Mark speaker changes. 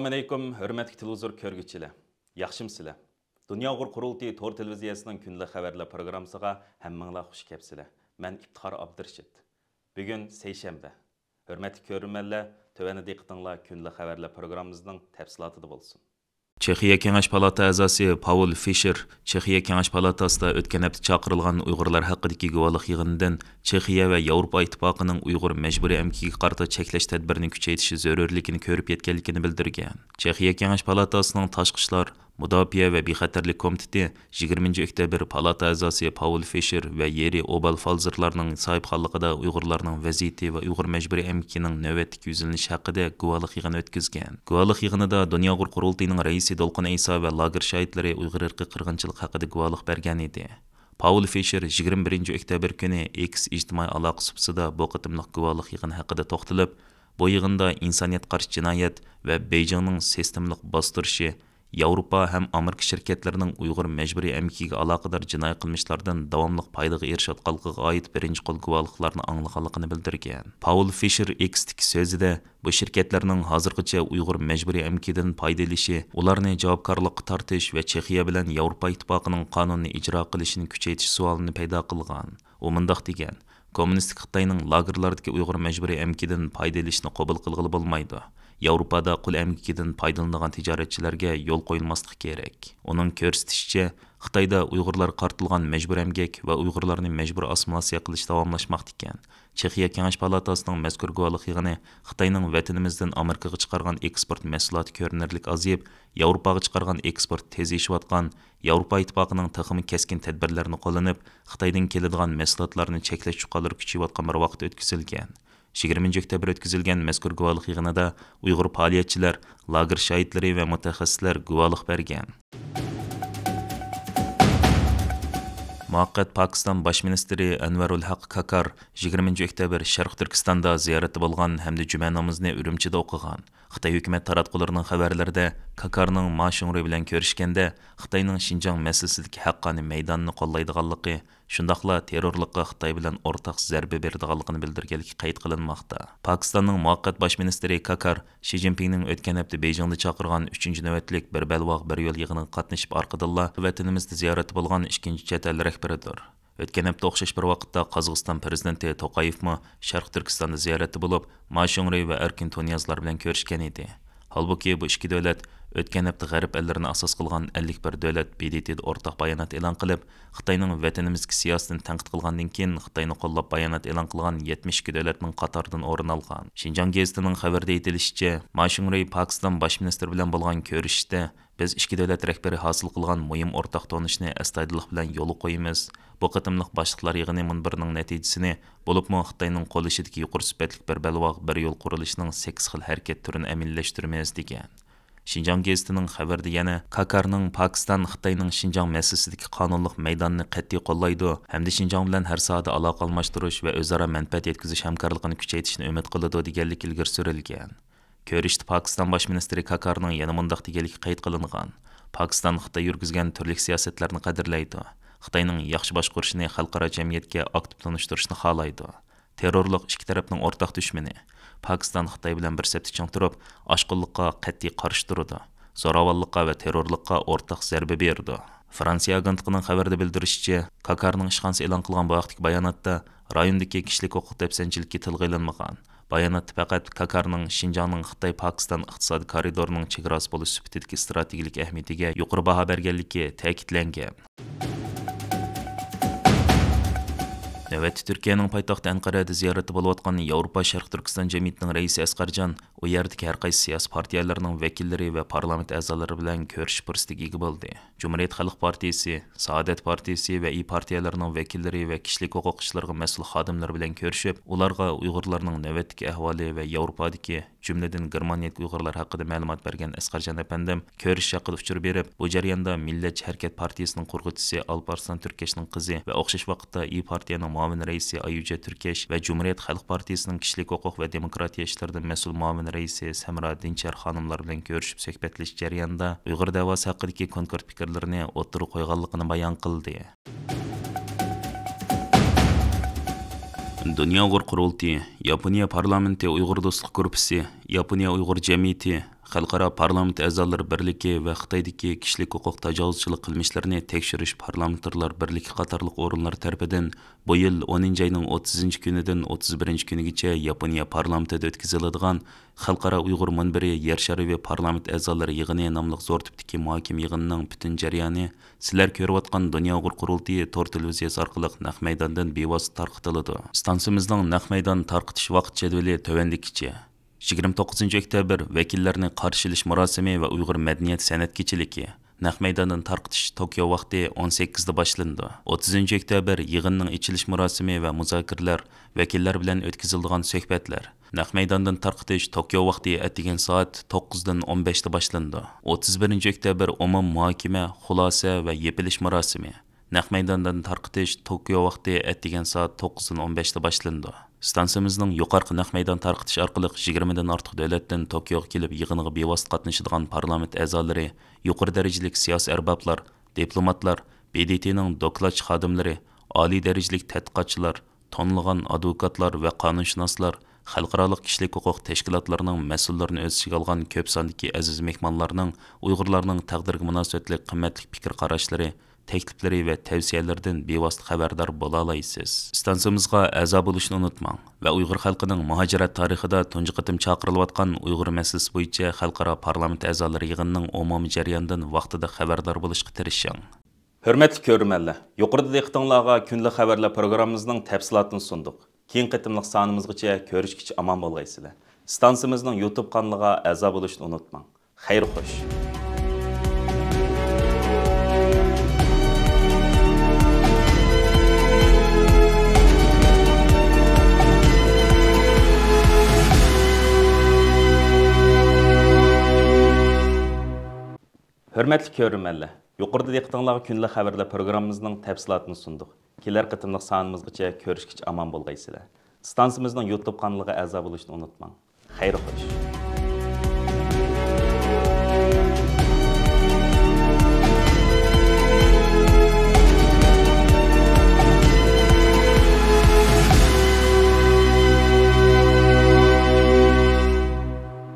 Speaker 1: Assalamu alaykum, hörmətli televizor körgüçülər. Yaxşımsızlar? Dünya Uğur Qurultayı Tor televiziyasının günlük xəbərlər proqramısına həmminglar xoş gəlibsizlər. Mən İftixar Abdurşid. Bugün seyşənbə. Hörmətli görürmənlər, tövəndə diqqətinizlər günlük xəbərlər proqramımızın təfsilatıda bolsun. Çexiya Kengash Palata a'zosi Paul Fisher Çexiya Kengash Palatasida o'tgan hafta chaqirilgan Uyg'urlar haqidagi guvohlik yig'inidan Çexiya va Yevropa Ittifoqining Uyg'ur majburiy amkiga qarshi cheklash tadbirini kuchaytirishi zarurligini ko'rib yetganligini bildirgan. Çexiya Kengash Palatasining tashqi ishlar, Mudofaa va bexatarlik komiteti 20 oktyabr palata a'zosi Paul Fisher va Yeri Obal Falzerlarning sahibxonligida Uyg'urlarning vaziyati va Uyg'ur majburiy amkining navbatdagi yuzlanishi haqida guvohlik yig'ini o'tkazgan. Guvohlik yig'inida Dunyo Uyg'ur Qurultayining raisi Dolqin Isa va lager shahidlari Uyg'ur irqiy qirg'inchilik haqida guvohlik bergan edi. Paul Fisher 21 oktyabr kuni X ijtimoiy aloqa suhbatida bu qitimliq guvohlik yig'ini haqida to'xtalib, bu yig'inda insoniyat qarshi jinoyat va Beijingning sistemlik bostirishi Yevropa ham Amerika şirketlerining Uyg'ur majburiy amkiga aloqador jinoiy qilmishlardan davomliq foydaga erishayotganligiga oid birinchi qo'l guvohliklarni anglaganligini bildirgan. Paul Fisher X'dagi so'zida bu shirketlarning hozirgacha Uyg'ur majburiy amkidan foydalanishi, ularni javobgarlikka tortish va Chexiya bilan Yevropa ittifoqining qonunni ijro qilishini kuchaytirish savolini paydo qilgan. U mundaq degan: Kommunistik Xitoyning lagerlardagi Uyg'ur majburiy amkidan foydalanishni qabul qilg'ili bo'lmaydi. Yevropada qul amkidan foydalanadigan tijoratchilarga yo'l qo'yilmasligi kerak. Uning ko'rsatishicha, Xitoyda Uyg'urlar qartilgan majbur amgak va Uyg'urlarni majbur assimilyatsiya qilish davomlashmoqda ekan. Chexiya Kengash Palatasining mazkur guvohlik yig'ini Xitoyning vatanimizdan Amerikaga chiqargan eksport mahsuloti ko'rinarlik aziyib, Yevropaga chiqargan eksport tezlashayotgan, Yevropa ittifoqining texnik keskin tadbirlarini qo'llanib, Xitoydan keladigan mahsulotlarni cheklash choralari kuchayotgan bir vaqt o'tkazilgan. 20 oktyabr o'tkazilgan mazkur guvohlik yig'inida Uyg'ur faoliyatchilar, lager shahidlari va mutaxassislar guvohlik bergan. Muvaqqat Pakistan Bosh ministri Anvarul Haq Kakar 20 oktyabr Sharq Turkistonda ziyoratda bo'lgan hamda juma namozni Urumchida o'qigan. Xitoy hukumat taratqullarining xabarlarida Kakarning Mashungri bilan ko'rishganda Xitoyning Xinjiang masalasidagi haqqoniy maydonni qo'llaydiganligi, shundaqla terrorlikqa Xitoy bilan o'rtaq zarba beradiganligini bildirganligi qayd qilinmoqda. Pokistonning muvaqqat bosh ministri Kakar Xi Jinpingning o'tgan hafta Beijingda chaqirgan 3-navbatlik bir balvoq bir yo'l yig'iniga qatnashib orqadilla vatanimizda ziyorat bo'lgan ikkinchi chet el rahbaridir. O'tgan hafta o'xshash bir vaqtda Qozog'iston prezidenti To'qayevmi Sharq Turkistonda ziyoratda bo'lib, Mashungri va Erkin Tonyazlar bilan ko'rishgan edi. Holbuki bu ikki davlat o'tgan hafta g'arb ellarini asos qilgan 51 davlat BDT'da o'rtaq bayonot e'lon qilib, Xitoyning vatanimizga siyosatini tanqid qilgandan keyin Xitoyni qo'llab bayonot e'lon qilgan 72 davlatning qatoridan o'rin olgan. Xinjiang gazetining xabarida aytilishicha, Mashungri Pokiston bosh ministri bilan bo'lgan ko'rishishda biz ikki davlat rahbari hosil qilgan muhim o'rtaq tonishni astoydillik bilan yo'l qo'yamiz. Bu qatimliq boshliqlar yig'ini munbirining natijasini bo'libmi Xitoyning qo'llashidagi yuqori sifatli bir balvoq bir yo'l qurilishining 8 xil harakat turini amillashtiramiz degan. Xinjiang gazetining xabarida yana Kakarning Pokiston Xitoyning Xinjiang masalasidagi qonunliq maydonni qat'iy qo'llaydi hamda Xinjiang bilan har sohada aloqa almashtirish va o'zaro manfaat yetkazish hamkorligini kuchaytirishni umid qiladi deganlik ilgari surilgan. Ko'rishda Pokiston bosh ministri Kakarning yana mundaq deganligi qayd qilingan. Pokiston Xitoy yurgizgan turli siyosatlarni qadrlaydi. Xitoyning yaxshi boshqarishini xalqaro jamiyatga aktiv tanishtirishni xohlaydi. Terrorlik ikki tarafning o'rtaq dushmani. Pokiston Xitoy bilan bir safda chang turib, oshqunlikqa qat'iy qarshi turadi. Zo'ravonlikqa va terrorlikqa o'rtaq zarba berdi. Fransiya agentligining xabarida bildirishicha, Kakarning ishxonasi e'lon qilgan bu vaqtdagi bayonotda rayondagi kishilik huquq dafsanchiligi tilga olinmagan. Bayonotda faqat Kakarning Xinjiangning Xitoy-Pokiston iqtisodiy koridorining chegarasi bo'lish sifatidagi strategik ahamiyatiga yuqori baho berganligi ta'kidlangan. Navbatda Turkiyaning poytaxti Anqarada ziyoratda bo'layotgan Yevropa Sharq Turkiston jamiyatining raisi Asqarjon u yerdagi har qaysi siyosiy partiyalarining vakillari va parlament a'zolari bilan ko'rishish fursatiga ega bo'ldi. Cumhuriyet Xalq partiyasi, Saadet partiyasi va partiyalarining vakillari va kishilik huquq ishlariga mas'ul xodimlar bilan ko'rishib, ularga Uyg'urlarning navbatdagi ahvoli va Yevropadagi, jumladan Germaniyadagi Uyg'urlar haqida ma'lumot bergan Asqarjon apandim ko'rish haqida uchur berib, bu jarayonda Millatchi harakat partiyasining qurg'uvchisi Alparslan Turkashning qizi va o'xshash vaqtda partiyaning muavin raisi Ayuja Turkash va Cumhuriyet Xalq partiyasining kishilik huquq va demokratiya ishlaridan mas'ul muavin raisi Samra Dinchar xonimlar bilan ko'rishib suhbatlashish jarayonida Uyg'ur da'vosi haqidagi konkret fikrlarini o'ttirib qo'yganligini bayon qildi. Dünya Uyg'ur Qurultayı, Yaponiya parlamenti Uyg'ur do'stlik guruhi, Yaponiya Uyg'ur jamiyati, Xalqaro parlament a'zolari birligi va Xitoydagi kishilik huquq tajovuzchilik qilmishlarini tekshirish parlamentarlar birligi qatorliq o'rinlar tarafidan bu yil 10 oyning 30 kunidan 31 kunigacha Yaponiya parlamentida o'tkaziladigan Xalqaro Uyg'ur munbiri yer shari parlament a'zolari yig'ini nomli zo'r tipdagi muhokama yig'inining butun jarayoni sizlar ko'rayotgan Dunyo Uyg'ur qurultiyi to'r televiziyasi orqali naq maydondan bevosita tarqatiladi. Stansimizning naq maydon tarqitish vaqt jadvali tovandikicha 29 oktyabr vakillarni qarshi olish murosimi va Uyg'ur madaniyat san'at kechiligi naq maydondan tarqitish Tokio vaqti 18 da boshlandi. 30 oktyabr yig'inning ichilish murosimi va muzokaralar vakillar bilan o'tkaziladigan suhbatlar naq maydondan tarqitish Tokio vaqti atdigan soat 9 dan 15 da boshlandi. 31 oktyabr umum muhokama, xulosa va yepilish murosimi naq maydondan tarqitish Tokio vaqti atdigan soat 9 dan 15 da boshlandi. Stansimizning yuqorqi naq maydon tarqitish orqali 20 dan ortiq davlatdan Tokioga kelib yig'inga bevosita qatnashadigan parlament a'zolari, yuqori darajalik siyosiy arboblar, diplomatlar, BDTning dokladchi xodimlari, oliy darajalik tadqiqotchilar, tonlagan advokatlar va qonunshunoslar, xalqaro kishilik huquq tashkilotlarining mas'ullarini o'z ichiga olgan ko'p sondagi aziz mehmonlarning Uyg'urlarning taqdiriga munosabatli qimmatli fikr qarashlari, tekliflari va tavsiyalaridan bevosita xabardor bo'la olasiz. Stansiyamizga a'zo bo'lishni unutmang va Uyg'ur xalqining muhojirat tarixida tunji qatim chaqirilayotgan Uyg'ur masalasi bo'yicha xalqaro parlament a'zolari yig'inining umumiy jarayonidan vaqtida xabardor bo'lishga tirishing. Hurmatli ko'rmanlar, yuqorida diqqatingizga kunlik xabarlar programmamizning tafsilotini sunduq. Keyin qatimliq sonimizgacha ko'rishgacha omon bo'lgaysizlar. Stansiyamizning YouTube kanaliga a'zo bo'lishni unutmang. Xayr xo'sh. Hürmetli körünmenler, yuqorida diqqatingizga kunlik xabarlar programmamizning tafsilotini sunduq. Kelar qatimliq sonimizgacha ko'rishgacha omon bo'lgaysizlar. Stansiyamizning YouTube kanaliga a'zo bo'lishni unutmang. Xayr xo'sh.